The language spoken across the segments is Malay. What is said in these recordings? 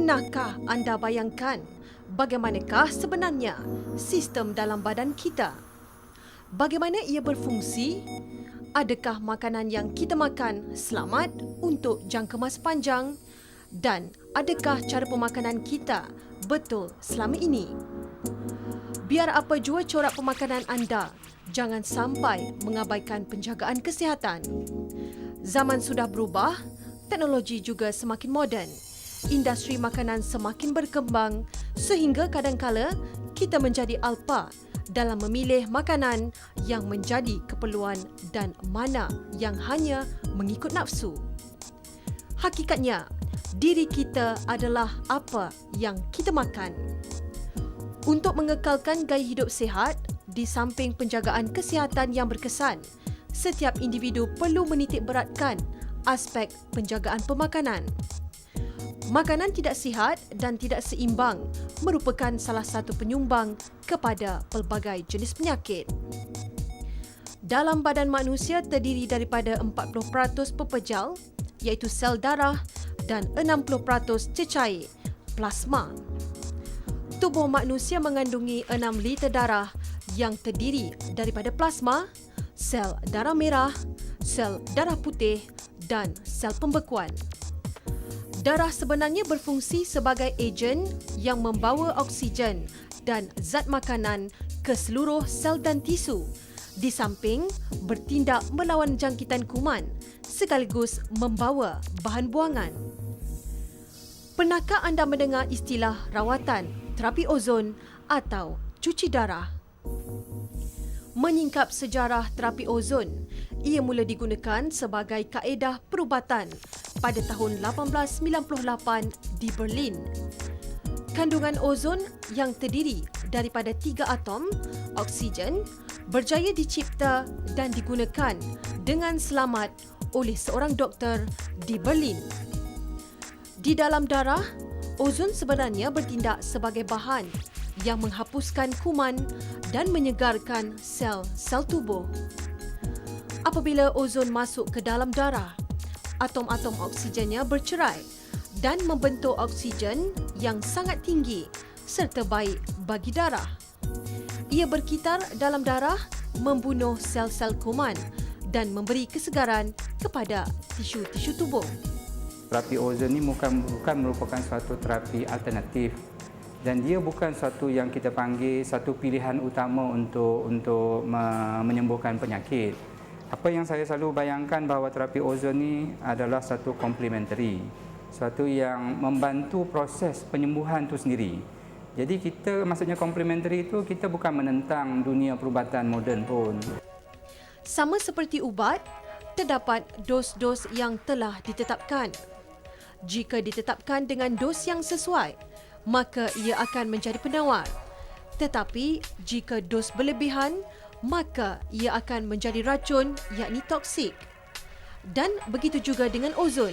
Pernahkah anda bayangkan bagaimanakah sebenarnya sistem dalam badan kita? Bagaimana ia berfungsi? Adakah makanan yang kita makan selamat untuk jangka masa panjang? Dan adakah cara pemakanan kita betul selama ini? Biar apa jua corak pemakanan anda, jangan sampai mengabaikan penjagaan kesihatan. Zaman sudah berubah, teknologi juga semakin moden. Industri makanan semakin berkembang sehingga kadangkala kita menjadi alpa dalam memilih makanan yang menjadi keperluan dan mana yang hanya mengikut nafsu. Hakikatnya, diri kita adalah apa yang kita makan. Untuk mengekalkan gaya hidup sihat, di samping penjagaan kesihatan yang berkesan, setiap individu perlu menitik beratkan aspek penjagaan pemakanan. Makanan tidak sihat dan tidak seimbang merupakan salah satu penyumbang kepada pelbagai jenis penyakit. Dalam badan manusia terdiri daripada 40% pepejal, iaitu sel darah, dan 60% cecair, plasma. Tubuh manusia mengandungi 6 liter darah yang terdiri daripada plasma, sel darah merah, sel darah putih dan sel pembekuan. Darah sebenarnya berfungsi sebagai ejen yang membawa oksigen dan zat makanan ke seluruh sel dan tisu, di samping bertindak melawan jangkitan kuman sekaligus membawa bahan buangan. Pernahkah anda mendengar istilah rawatan terapi ozon atau cuci darah? Menyingkap sejarah terapi ozon, ia mula digunakan sebagai kaedah perubatan pada tahun 1898 di Berlin. Kandungan ozon yang terdiri daripada 3 atom oksigen berjaya dicipta dan digunakan dengan selamat oleh seorang doktor di Berlin. Di dalam darah, ozon sebenarnya bertindak sebagai bahan yang menghapuskan kuman dan menyegarkan sel-sel tubuh. Apabila ozon masuk ke dalam darah, atom-atom oksigennya bercerai dan membentuk oksigen yang sangat tinggi serta baik bagi darah. Ia berkitar dalam darah, membunuh sel-sel kuman dan memberi kesegaran kepada tisu-tisu tubuh. Terapi ozon ini bukan merupakan suatu terapi alternatif dan dia bukan satu yang kita panggil satu pilihan utama untuk menyembuhkan penyakit. Apa yang saya selalu bayangkan bahawa terapi ozon ini adalah satu complementary, satu yang membantu proses penyembuhan itu sendiri. Jadi kita, maksudnya complementary itu, kita bukan menentang dunia perubatan moden pun. Sama seperti ubat, terdapat dos-dos yang telah ditetapkan. Jika ditetapkan dengan dos yang sesuai, maka ia akan menjadi penawar. Tetapi jika dos berlebihan, maka ia akan menjadi racun, yakni toksik. Dan begitu juga dengan ozon.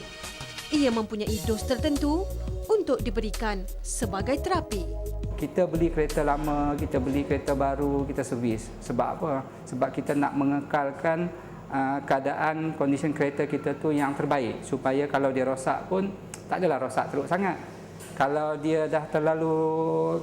Ia mempunyai dos tertentu untuk diberikan sebagai terapi. Kita beli kereta lama, kita beli kereta baru, kita servis. Sebab apa? Sebab kita nak mengekalkan keadaan, kondisi kereta kita tu yang terbaik. Supaya kalau dia rosak pun, tak adalah rosak teruk sangat. Kalau dia dah terlalu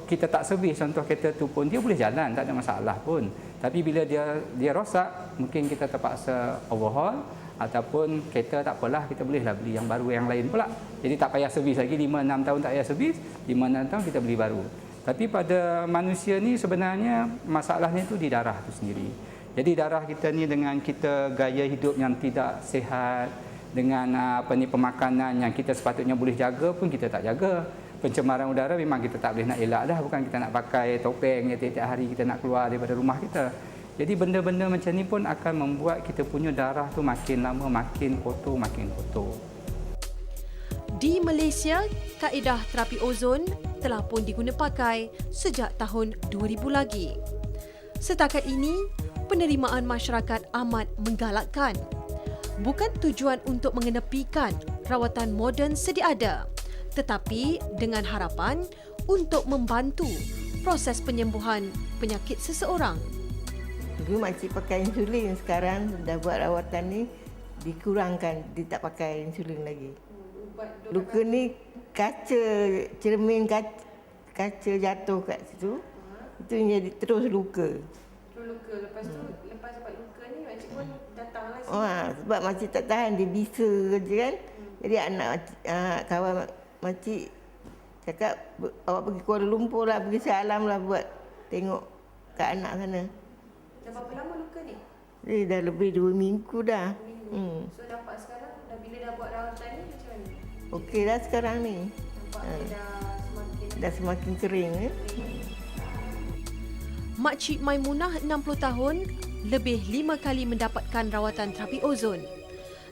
kita tak servis, contoh kereta tu pun dia boleh jalan, tak ada masalah pun. Tapi bila dia rosak, mungkin kita terpaksa overhaul ataupun kereta tak apalah, kita bolehlah beli yang baru yang lain pula. Jadi tak payah servis lagi, 5-6 tahun tak payah servis, 5-6 tahun kita beli baru. Tapi pada manusia ni sebenarnya masalahnya tu di darah tu sendiri. Jadi darah kita ni dengan kita gaya hidup yang tidak sihat, dengan pemakanan yang kita sepatutnya boleh jaga pun kita tak jaga. Pencemaran udara memang kita tak boleh nak elak dah, bukan kita nak pakai topeng tiap-tiap hari kita nak keluar daripada rumah kita. Jadi benda-benda macam ni pun akan membuat kita punya darah tu makin lama makin kotor. Di Malaysia, kaedah terapi ozon telah pun diguna pakai sejak tahun 2000 lagi. Setakat ini, penerimaan masyarakat amat menggalakkan. Bukan tujuan untuk mengenepikan rawatan moden sedia ada, tetapi dengan harapan untuk membantu proses penyembuhan penyakit seseorang. Dulu makcik pakai insulin, sekarang dah buat rawatan ni dikurangkan, dia tak pakai insulin lagi. Luka ni kaca, cermin kaca jatuh kat situ. Itu jadi terus luka. Luka lepas tu lepas dapat luka ni makcik pun datanglah sini. Sebab makcik tak tahan, dia bisa je kan. Jadi anak kawan makcik cakap, awak pergi Kuala Lumpur lah, pergi Shah Alam lah buat tengok kat anak sana. Dah berapa lama luka ni? Dia dah lebih 2 minggu dah. So dapat sekarang bila dah buat rawatan ni macam mana? Okey dah sekarang ni. Nampak dia Dah semakin kering. Makcik Maimunah 60 tahun lebih 5 kali mendapatkan rawatan terapi ozon.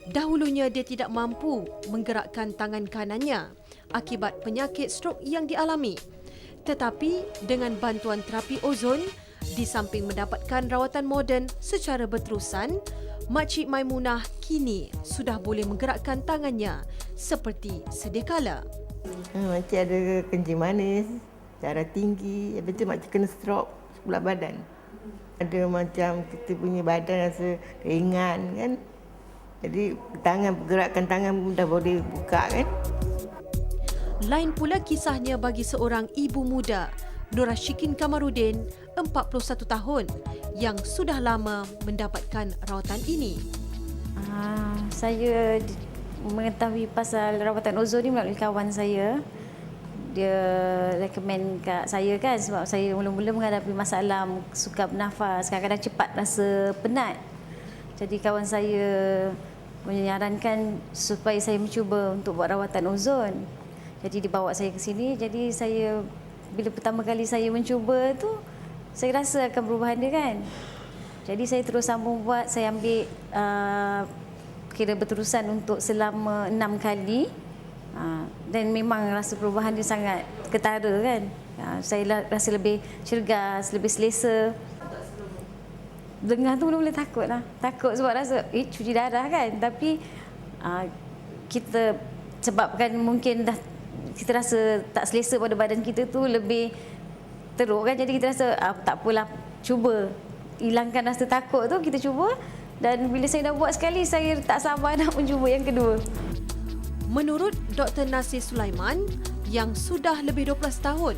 Dahulunya dia tidak mampu menggerakkan tangan kanannya akibat penyakit strok yang dialami. Tetapi dengan bantuan terapi ozon, di samping mendapatkan rawatan moden secara berterusan, Makcik Maimunah kini sudah boleh menggerakkan tangannya seperti sedia kala. Makcik ada kencing manis, darah tinggi, habis tu makcik kena stroke sebelah badan. Ada macam kita punya badan rasa ringan kan. Jadi pergerakan tangan pun dah boleh buka kan. Lain pula kisahnya bagi seorang ibu muda, Nur Ashikin Kamarudin, 41 tahun, yang sudah lama mendapatkan rawatan ini. Saya mengetahui pasal rawatan ozon ni melalui kawan saya. Dia recommend kat saya kan, sebab saya mula-mula menghadapi masalah suka bernafas, kadang-kadang cepat rasa penat. Jadi kawan saya menyarankan supaya saya mencuba untuk buat rawatan ozon. Jadi dibawa saya ke sini. Jadi saya bila pertama kali saya mencuba tu, saya rasa akan perubahan dia kan. Jadi saya terus sambung buat, saya ambil kira berterusan untuk selama 6 kali. Dan memang rasa perubahan dia sangat ketara kan. Saya rasa lebih cergas, lebih selesa. Dengar tu mula-mula takut lah. Takut sebab rasa cuci darah kan. Tapi kita sebabkan mungkin dah kita rasa tak selesa pada badan kita tu lebih teruk kan. Jadi kita rasa tak apalah, cuba hilangkan rasa takut tu, kita cuba. Dan bila saya dah buat sekali, saya tak sabar nak mencuba yang kedua. Menurut Dr. Nasir Sulaiman yang sudah lebih 12 tahun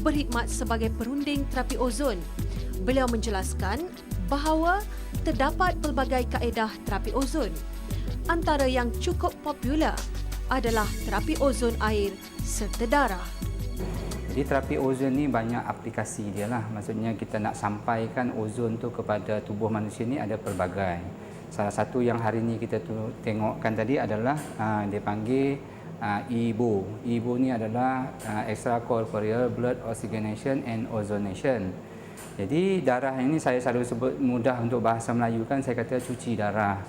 berkhidmat sebagai perunding terapi ozon, beliau menjelaskan bahawa terdapat pelbagai kaedah terapi ozon. Antara yang cukup popular adalah terapi ozon air serta darah. Jadi terapi ozon ni banyak aplikasi dia lah. Maksudnya kita nak sampaikan ozon tu kepada tubuh manusia ni ada pelbagai. Salah satu yang hari ni kita tengokkan tadi adalah dia panggil EBO. EBO ni adalah extracorporeal blood oxygenation and ozonation. Jadi darah ini saya selalu sebut mudah untuk bahasa Melayu kan, saya kata cuci darah.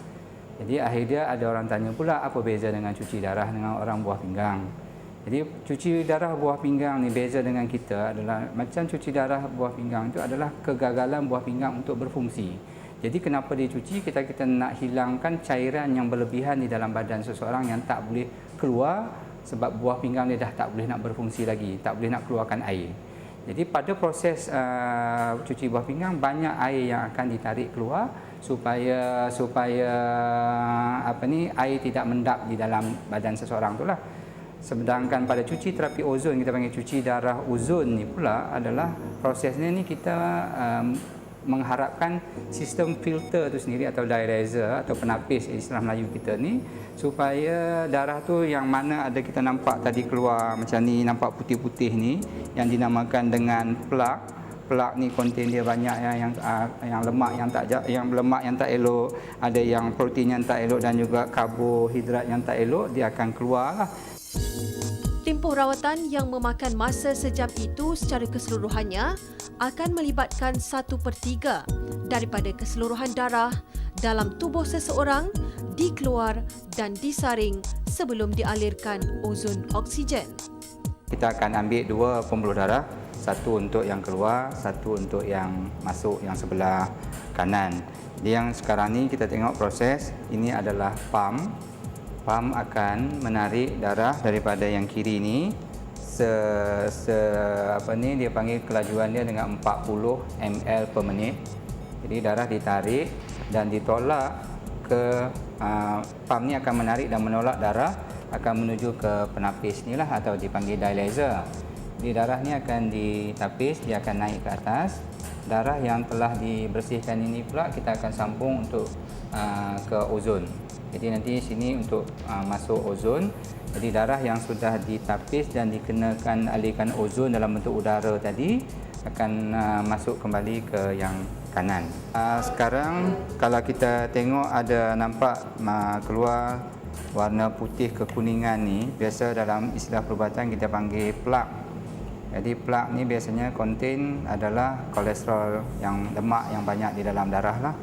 Jadi akhirnya ada orang tanya pula apa beza dengan cuci darah dengan orang buah pinggang. Jadi cuci darah buah pinggang ni beza dengan kita adalah macam cuci darah buah pinggang itu adalah kegagalan buah pinggang untuk berfungsi. Jadi kenapa dicuci? Kita nak hilangkan cairan yang berlebihan di dalam badan seseorang yang tak boleh keluar sebab buah pinggang dia dah tak boleh nak berfungsi lagi, tak boleh nak keluarkan air. Jadi pada proses cuci buah pinggang banyak air yang akan ditarik keluar supaya air tidak mendap di dalam badan seseorang itulah. Sedangkan pada cuci terapi ozon, kita panggil cuci darah ozon ni pula adalah prosesnya ni kita mengharapkan sistem filter tu sendiri atau diureser atau penapis istilah Melayu kita ni supaya darah tu yang mana ada kita nampak tadi keluar macam ni, nampak putih-putih ni yang dinamakan dengan plak. Plak ni konten dia banyak yang lemak yang tak elok, ada yang protein yang tak elok dan juga karbohidrat yang tak elok, dia akan keluarlah. Tempoh rawatan yang memakan masa sejam itu secara keseluruhannya akan melibatkan 1/3 daripada keseluruhan darah dalam tubuh seseorang dikeluar dan disaring sebelum dialirkan ozon oksigen. Kita akan ambil 2 pembuluh darah, satu untuk yang keluar, satu untuk yang masuk yang sebelah kanan. Jadi yang sekarang ni kita tengok proses, ini adalah pump. Pump akan menarik darah daripada yang kiri ni dia panggil kelajuan dia dengan 40 ml per minit. Jadi darah ditarik dan ditolak ke pump ni akan menarik dan menolak darah akan menuju ke penapis ni lah atau dipanggil dialyzer. Di darah ni akan ditapis, dia akan naik ke atas. Darah yang telah dibersihkan ini pula kita akan sambung untuk ke ozon. Jadi nanti sini untuk masuk ozon. Jadi darah yang sudah ditapis dan dikenakan aliran ozon dalam bentuk udara tadi akan masuk kembali ke yang kanan. Sekarang kalau kita tengok ada nampak keluar warna putih kekuningan ni, biasa dalam istilah perubatan kita panggil plak. Jadi plak ni biasanya contain adalah kolesterol yang lemak yang banyak di dalam darah lah.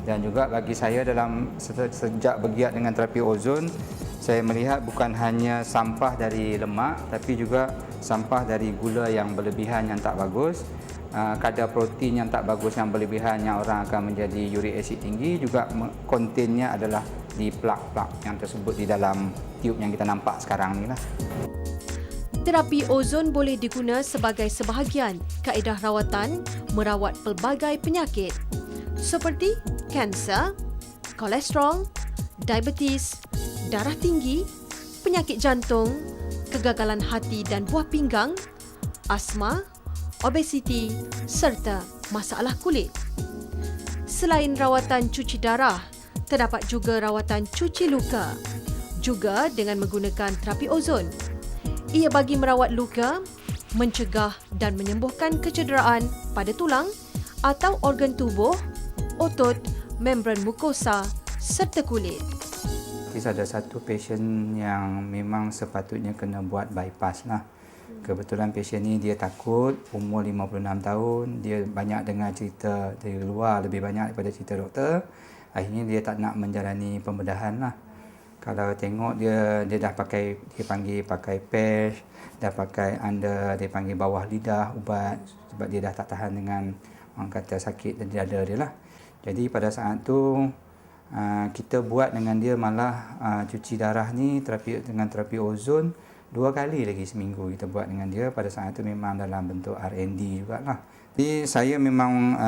Dan juga bagi saya dalam sejak bergiat dengan terapi ozon, saya melihat bukan hanya sampah dari lemak tapi juga sampah dari gula yang berlebihan yang tak bagus, kadar protein yang tak bagus yang berlebihan yang orang akan menjadi uric acid tinggi, juga kontennya adalah di plak-plak yang tersebut di dalam tiub yang kita nampak sekarang ni lah. Terapi ozon boleh diguna sebagai sebahagian kaedah rawatan merawat pelbagai penyakit seperti kanser, kolesterol, diabetes, darah tinggi, penyakit jantung, kegagalan hati dan buah pinggang, asma, obesiti serta masalah kulit. Selain rawatan cuci darah, terdapat juga rawatan cuci luka, juga dengan menggunakan terapi ozon. Ia bagi merawat luka, mencegah dan menyembuhkan kecederaan pada tulang atau organ tubuh, otot, membran mukosa serta kulit. Ada satu pasien yang memang sepatutnya kena buat bypass lah. Kebetulan pasien ni dia takut, umur 56 tahun, dia banyak dengar cerita dari luar lebih banyak daripada cerita doktor. Akhirnya dia tak nak menjalani pembedahan lah. Kalau tengok dia dah pakai, dia panggil pakai patch, dah pakai under, dia panggil bawah lidah ubat sebab dia dah tak tahan dengan orang kata sakit di dada dia lah. Jadi pada saat tu kita buat dengan dia malah cuci darah ni dengan terapi ozon 2 kali lagi seminggu kita buat dengan dia. Pada saat itu memang dalam bentuk R&D jugalah. Jadi saya memang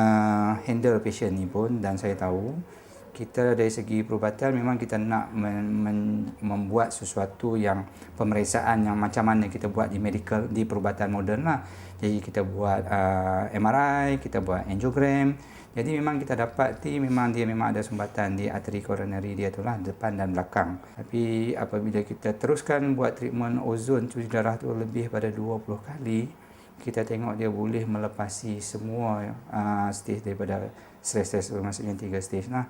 handle patient ni pun, dan saya tahu kita dari segi perubatan memang kita nak membuat sesuatu yang pemeriksaan yang macam mana kita buat di medical, di perubatan moden lah. Jadi kita buat MRI, kita buat angiogram. Jadi memang kita dapati memang dia memang ada sumbatan di arteri coronary dia tu lah, depan dan belakang. Tapi apabila kita teruskan buat treatment ozon cuci darah tu lebih pada 20 kali, kita tengok dia boleh melepasi semua stage daripada stage, maksudnya 3 stage lah.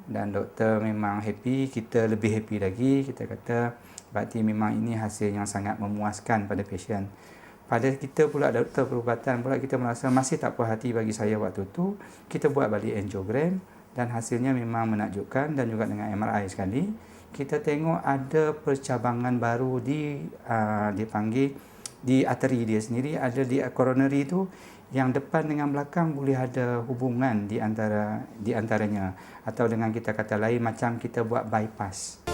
Dan doktor memang happy, kita lebih happy lagi. Kita kata berarti memang ini hasil yang sangat memuaskan pada pasien. Pada kita pula doktor perubatan pula kita merasa masih tak puas hati bagi saya waktu tu. Kita buat balik angiogram dan hasilnya memang menakjubkan, dan juga dengan MRI sekali. Kita tengok ada percabangan baru dipanggil di arteri dia sendiri, ada di coronary tu, yang depan dengan belakang boleh ada hubungan di antaranya, atau dengan kita kata lain macam kita buat bypass.